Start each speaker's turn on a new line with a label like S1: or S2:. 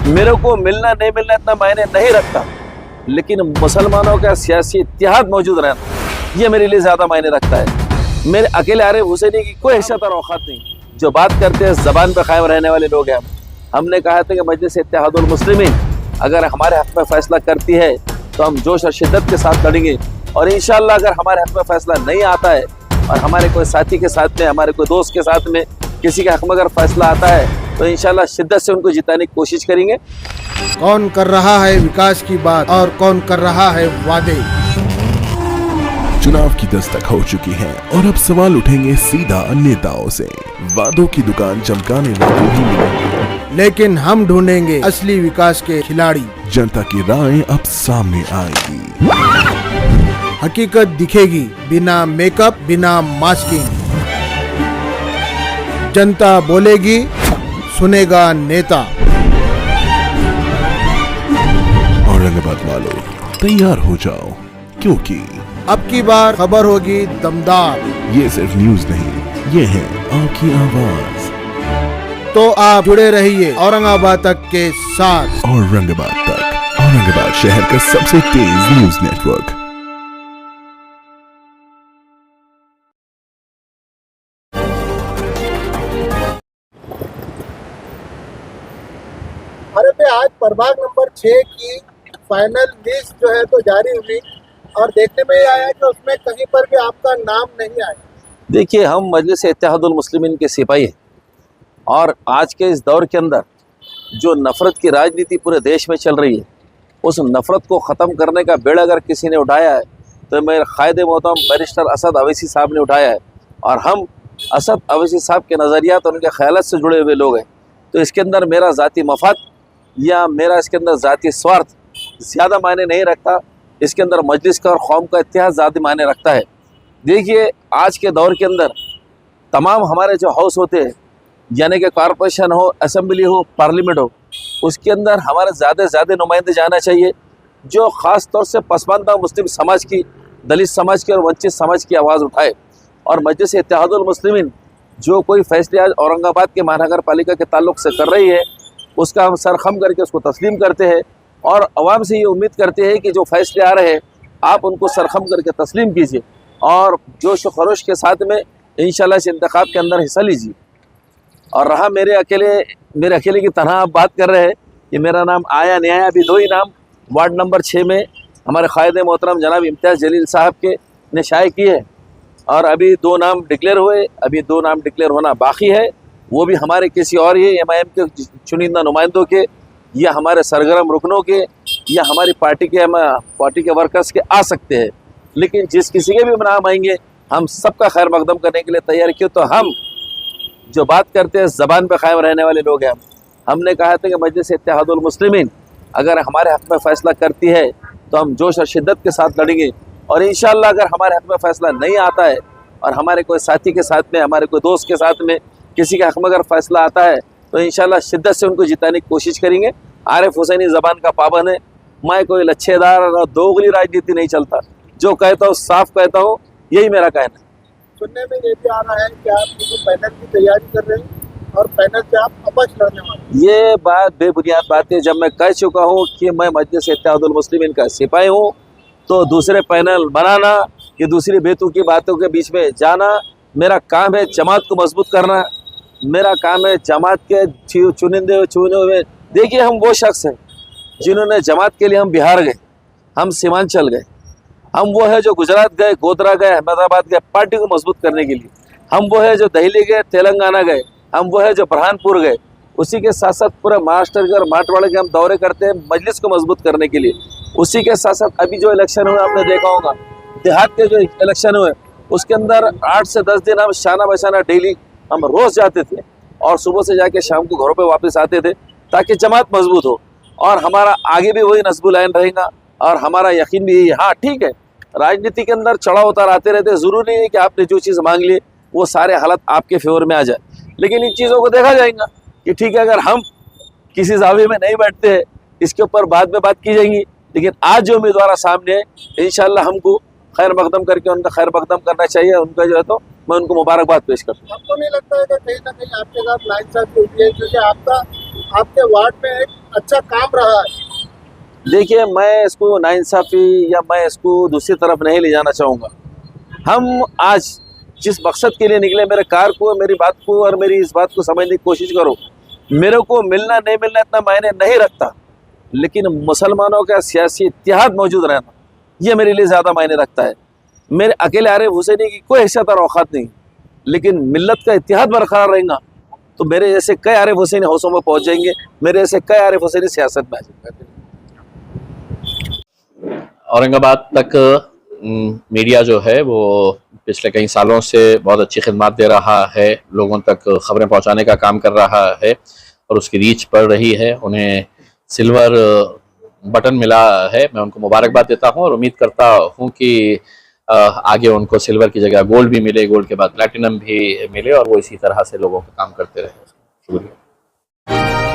S1: मेरे को मिलना नहीं मिलना इतना मायने नहीं रखता, लेकिन मुसलमानों का सियासी इत्तेहाद मौजूद रहना ये मेरे लिए ज़्यादा मायने रखता है। मेरे अकेले आरिफ हुसैनी की कोई हैसियत और औकात नहीं। जो बात करते हैं ज़बान पर कायम रहने वाले लोग हैं। हमने कहा था कि मजलिस इत्तेहादुल मुस्लिमीन अगर हमारे हक़ में फ़ैसला करती है तो हम जोश और शिद्दत के साथ लड़ेंगे, और इंशाअल्लाह अगर हमारे हक़ में फ़ैसला नहीं आता है और हमारे कोई साथी के साथ में, हमारे कोई दोस्त के साथ में किसी के हक़ में अगर फ़ैसला आता है तो इंशाअल्लाह शिद्दत से उनको जिताने की कोशिश करेंगे।
S2: कौन कर रहा है विकास की बात और कौन कर रहा है वादे।
S3: चुनाव की दस्तक हो चुकी है और अब सवाल उठेंगे सीधा नेताओं से। वादों की दुकान चमकाने वाले भी मिलेंगे,
S2: लेकिन हम ढूंढेंगे असली विकास के खिलाड़ी।
S3: जनता की राय अब सामने आएगी,
S2: हकीकत दिखेगी बिना मेकअप, बिना मास्किंग। जनता बोलेगी, सुनेगा नेता।
S3: औरंगाबाद वालों तैयार हो जाओ, क्योंकि
S2: अब की बार खबर होगी दमदार।
S3: ये सिर्फ न्यूज नहीं, ये है आपकी आवाज।
S2: तो आप जुड़े रहिए औरंगाबाद तक के साथ।
S3: औरंगाबाद तक, औरंगाबाद शहर का सबसे तेज न्यूज नेटवर्क।
S2: भारत में आज प्रभाग नंबर 6 की फाइनल लिस्ट जो है तो जारी हुई और देखने में ये आया कि उसमें कहीं पर भी आपका नाम नहीं आया।
S1: देखिए, हम मजलिस इत्तेहादुल मुस्लिमीन के सिपाही हैं और आज के इस दौर के अंदर जो नफ़रत की राजनीति पूरे देश में चल रही है, उस नफ़रत को ख़त्म करने का बेड़ा अगर किसी ने उठाया है तो मेरे क़ायद मोहतरम बैरिस्टर असद अवैसी साहब ने उठाया है। और हम असद अवैसी साहब के नज़रियात और उनके ख़यालात से जुड़े हुए लोग हैं। तो इसके अंदर मेरा ज़ाती मफाद या मेरा इसके अंदर ज़ाती स्वार्थ ज़्यादा मायने नहीं रखता। इसके अंदर मजलिस का और कौम का इत्तेहाद ज़्यादा मायने रखता है। देखिए, आज के दौर के अंदर तमाम हमारे जो हाउस होते हैं, यानी कि कॉरपोरेशन हो, असेंबली हो, पार्लियामेंट हो, उसके अंदर हमारे ज़्यादा से ज़्यादा नुमाइंदे जाना चाहिए जो ख़ास तौर से पसमानदा मुस्लिम समाज की, दलित समाज की और वंचित समाज की आवाज़ उठाए। और मजलिस इत्तेहादुल मुस्लिमीन जो कोई फैसले आज औरंगाबाद के महानगर पालिका के ताल्लुक़ से कर रही है, उसका हम सर खम करके उसको तस्लीम करते हैं और अवाम से ये उम्मीद करते हैं कि जो फैसले आ रहे हैं आप उनको सरखम करके तस्लीम कीजिए और जोश व खरोश के साथ में इंशाल्लाह इस इंतखाब के अंदर हिस्सा लीजिए। और रहा मेरे अकेले की तरह आप बात कर रहे हैं कि मेरा नाम आया नहीं आया, अभी 2 ही नाम वार्ड नंबर 6 में हमारे क़ायद मोहतरम जनाब इम्तियाज़ जलील साहब के ने शाये किए और अभी 2 नाम डिक्लेयर हुए, अभी 2 नाम डिक्लेयर होना बाकी है। वो भी हमारे किसी और ही एमआईएम के चुनिंदा नुमाइंदों के या हमारे सरगर्म रुकनों के या हमारी पार्टी के वर्कर्स के आ सकते हैं। लेकिन जिस किसी के भी नाम आएंगे हम सबका खैर मकदम करने के लिए तैयार किए। तो हम जो बात करते हैं ज़बान पर कायम रहने वाले लोग हैं। हमने कहा था कि मजलिस इत्तेहादुल मुस्लिमीन अगर हमारे हक़ में फ़ैसला करती है तो हम जोश और शिद्दत के साथ लड़ेंगे, और इंशाअल्लाह अगर हमारे हक़ में फ़ैसला नहीं आता है और हमारे कोई साथी के साथ में, हमारे कोई दोस्त के साथ में किसी के हक़ में अगर फ़ैसला आता है तो इंशाअल्लाह शिद्दत से उनको जिताने की कोशिश करेंगे। आरिफ हुसैनी ज़बान का पाबंद है, मैं कोई लच्छेदार और दोगली राजनीति नहीं चलता। जो कहता हूँ साफ कहता हूँ, यही मेरा कहना है।
S2: सुनने में ये भी आ रहा है कि आप पैनल की तैयारी कर रहे हैं और पैनल से आप अपक्ष लड़ने वाले।
S1: ये बात बेबुनियाद बात है। जब मैं कह चुका हूँ कि मैं मजलिस इत्तेहादुल मुस्लिमीन का सिपाही हूँ तो दूसरे पैनल बनाना कि दूसरी बेतुकी बातों के बीच में जाना मेरा काम है। जमात को मजबूत करना मेरा काम है। जमात के चुने हुए देखिए, हम वो शख्स हैं जिन्होंने जमात के लिए हम बिहार गए, हम सीमांचल गए, हम वो है जो गुजरात गए, गोधरा गए, अहमदाबाद गए पार्टी को मजबूत करने के लिए। हम वो है जो दिल्ली गए, तेलंगाना गए, हम वो है जो बुरहानपुर गए। उसी के साथ साथ पूरे महाराष्ट्र के और मराठवाड़े के हम दौरे करते हैं मजलिस को मजबूत करने के लिए। उसी के साथ साथ अभी जो इलेक्शन हुए आपने देखा होगा, देहात के जो इलेक्शन हुए उसके अंदर 8 से 10 दिन हम शाना बशाना डेली हम रोज़ जाते थे और सुबह से जाके शाम को घरों पे वापस आते थे ताकि जमात मजबूत हो। और हमारा आगे भी वही नस्बुल आइन रहेगा और हमारा यकीन भी यही। हाँ ठीक है, राजनीति के अंदर चढ़ाव उतार आते रहते, ज़रूरी नहीं है कि आपने जो चीज़ मांग ली वो सारे हालात आपके फेवर में आ जाए, लेकिन इन चीज़ों को देखा जाएगा कि ठीक है अगर हम किसी जाविये में नहीं बैठते हैं इसके ऊपर बाद में बात की जाएगी। लेकिन आज जो उम्मीदवार सामने है इंशाअल्लाह हमको खैर मकदम करके उनका खैर मकदम करना चाहिए। उनका जो है तो मैं उनको मुबारकबाद पेश करता हूँ।
S2: आपको नहीं लगता है कि कहीं ना कहीं आपके साथ नाइंसाफी हुई है, क्योंकि आपके वार्ड में एक अच्छा काम रहा है?
S1: देखिए, मैं इसको नाइंसाफ़ी या मैं इसको दूसरी तरफ नहीं ले जाना चाहूँगा। हम आज जिस मकसद के लिए निकले, मेरे कार को, मेरी बात को और मेरी इस बात को समझने की कोशिश करो। मेरे को मिलना नहीं मिलना इतना मायने नहीं रखता, लेकिन मुसलमानों का सियासी इत्तेहाद मौजूद रहना, ये मेरे लिए ज़्यादा मायने रखता है। मेरे अकेले आरिफ हुसैनी की कोई हैसियत और औकात नहीं, लेकिन मिल्लत का इत्तेहाद बरकरार रहेगा तो मेरे जैसे कई आरिफ हुसैनी हौसों में पहुँच जाएंगे, मेरे जैसे कई आरिफ हुसैनी सियासत में आ जाएंगे।
S4: औरंगाबाद तक मीडिया जो है वो पिछले कई सालों से बहुत अच्छी खिदमत दे रहा है, लोगों तक खबरें पहुंचाने का काम कर रहा है और उसकी रीच बढ़ रही है। उन्हें सिल्वर बटन मिला है, मैं उनको मुबारकबाद देता हूं और उम्मीद करता हूं कि आगे उनको सिल्वर की जगह गोल्ड भी मिले, गोल्ड के बाद प्लैटिनम भी मिले और वो इसी तरह से लोगों का काम करते रहे। शुक्रिया।